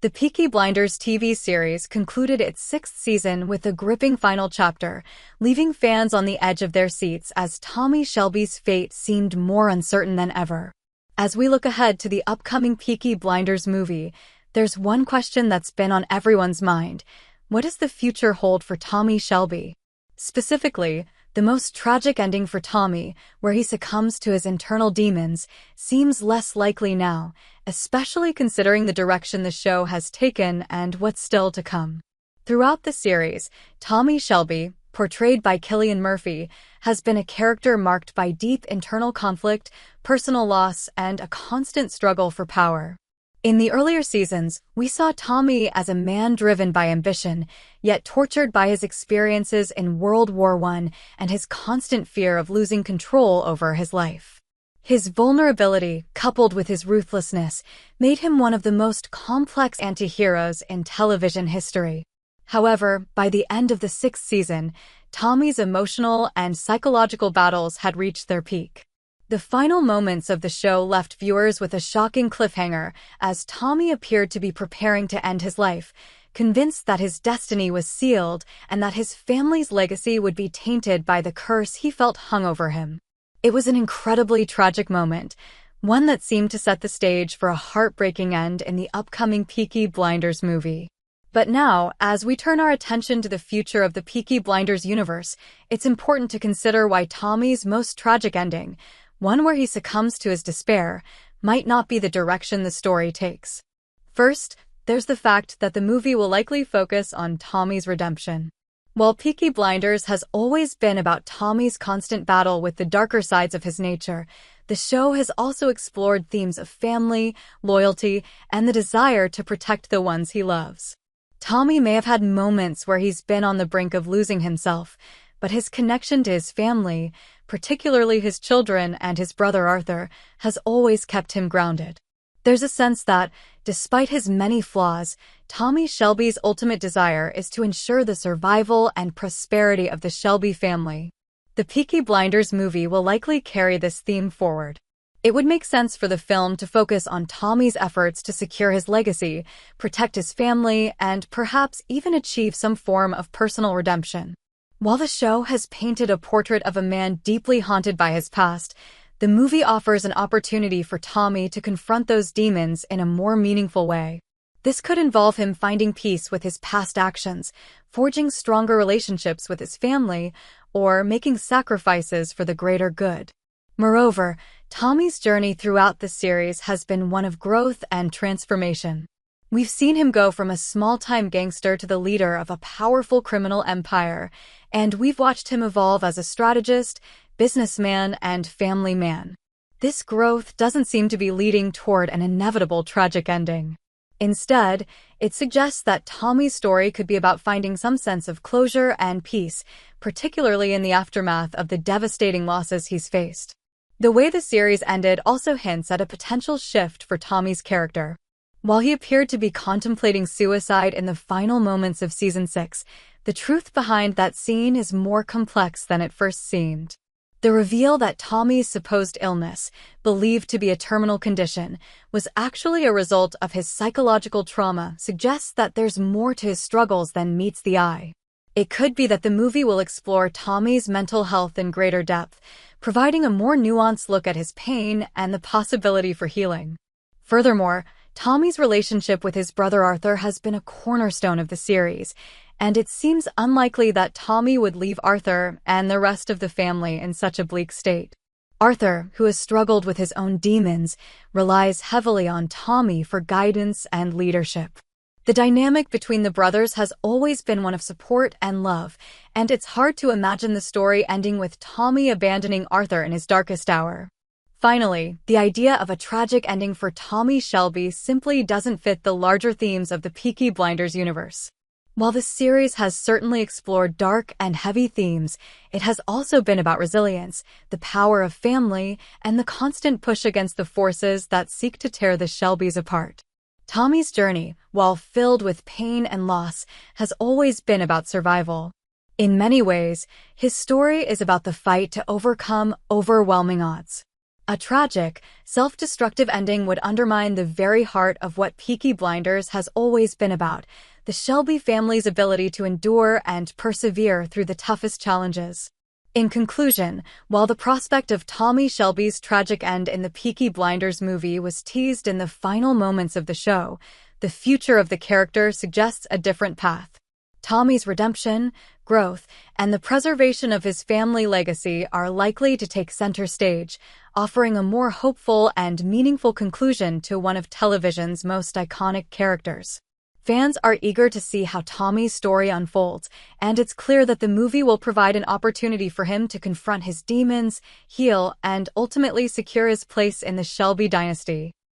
The Peaky Blinders TV series concluded its sixth season with a gripping final chapter, leaving fans on the edge of their seats as Tommy Shelby's fate seemed more uncertain than ever. As we look ahead to the upcoming Peaky Blinders movie, there's one question that's been on everyone's mind. What does the future hold for Tommy Shelby? Specifically, the most tragic ending for Tommy, where he succumbs to his internal demons, seems less likely now, especially considering the direction the show has taken and what's still to come. Throughout the series, Tommy Shelby, portrayed by Cillian Murphy, has been a character marked by deep internal conflict, personal loss, and a constant struggle for power. In the earlier seasons, we saw Tommy as a man driven by ambition, yet tortured by his experiences in World War I and his constant fear of losing control over his life. His vulnerability, coupled with his ruthlessness, made him one of the most complex anti-heroes in television history. However, by the end of the sixth season, Tommy's emotional and psychological battles had reached their peak. The final moments of the show left viewers with a shocking cliffhanger as Tommy appeared to be preparing to end his life, convinced that his destiny was sealed and that his family's legacy would be tainted by the curse he felt hung over him. It was an incredibly tragic moment, one that seemed to set the stage for a heartbreaking end in the upcoming Peaky Blinders movie. But now, as we turn our attention to the future of the Peaky Blinders universe, it's important to consider why Tommy's most tragic ending, one where he succumbs to his despair, might not be the direction the story takes. First, there's the fact that the movie will likely focus on Tommy's redemption. While Peaky Blinders has always been about Tommy's constant battle with the darker sides of his nature, the show has also explored themes of family, loyalty, and the desire to protect the ones he loves. Tommy may have had moments where he's been on the brink of losing himself, but his connection to his family, particularly his children and his brother Arthur, has always kept him grounded. There's a sense that, despite his many flaws, Tommy Shelby's ultimate desire is to ensure the survival and prosperity of the Shelby family. The Peaky Blinders movie will likely carry this theme forward. It would make sense for the film to focus on Tommy's efforts to secure his legacy, protect his family, and perhaps even achieve some form of personal redemption. While the show has painted a portrait of a man deeply haunted by his past, the movie offers an opportunity for Tommy to confront those demons in a more meaningful way. This could involve him finding peace with his past actions, forging stronger relationships with his family, or making sacrifices for the greater good. Moreover, Tommy's journey throughout the series has been one of growth and transformation. We've seen him go from a small-time gangster to the leader of a powerful criminal empire, and we've watched him evolve as a strategist, businessman, and family man. This growth doesn't seem to be leading toward an inevitable tragic ending. Instead, it suggests that Tommy's story could be about finding some sense of closure and peace, particularly in the aftermath of the devastating losses he's faced. The way the series ended also hints at a potential shift for Tommy's character. While he appeared to be contemplating suicide in the final moments of Season 6, the truth behind that scene is more complex than it first seemed. The reveal that Tommy's supposed illness, believed to be a terminal condition, was actually a result of his psychological trauma suggests that there's more to his struggles than meets the eye. It could be that the movie will explore Tommy's mental health in greater depth, providing a more nuanced look at his pain and the possibility for healing. Furthermore, Tommy's relationship with his brother Arthur has been a cornerstone of the series, and it seems unlikely that Tommy would leave Arthur and the rest of the family in such a bleak state. Arthur, who has struggled with his own demons, relies heavily on Tommy for guidance and leadership. The dynamic between the brothers has always been one of support and love, and it's hard to imagine the story ending with Tommy abandoning Arthur in his darkest hour. Finally, the idea of a tragic ending for Tommy Shelby simply doesn't fit the larger themes of the Peaky Blinders universe. While the series has certainly explored dark and heavy themes, it has also been about resilience, the power of family, and the constant push against the forces that seek to tear the Shelbys apart. Tommy's journey, while filled with pain and loss, has always been about survival. In many ways, his story is about the fight to overcome overwhelming odds. A tragic, self-destructive ending would undermine the very heart of what Peaky Blinders has always been about, the Shelby family's ability to endure and persevere through the toughest challenges. In conclusion, while the prospect of Tommy Shelby's tragic end in the Peaky Blinders movie was teased in the final moments of the show, the future of the character suggests a different path. Tommy's redemption, growth, and the preservation of his family legacy are likely to take center stage, offering a more hopeful and meaningful conclusion to one of television's most iconic characters. Fans are eager to see how Tommy's story unfolds, and it's clear that the movie will provide an opportunity for him to confront his demons, heal, and ultimately secure his place in the Shelby dynasty.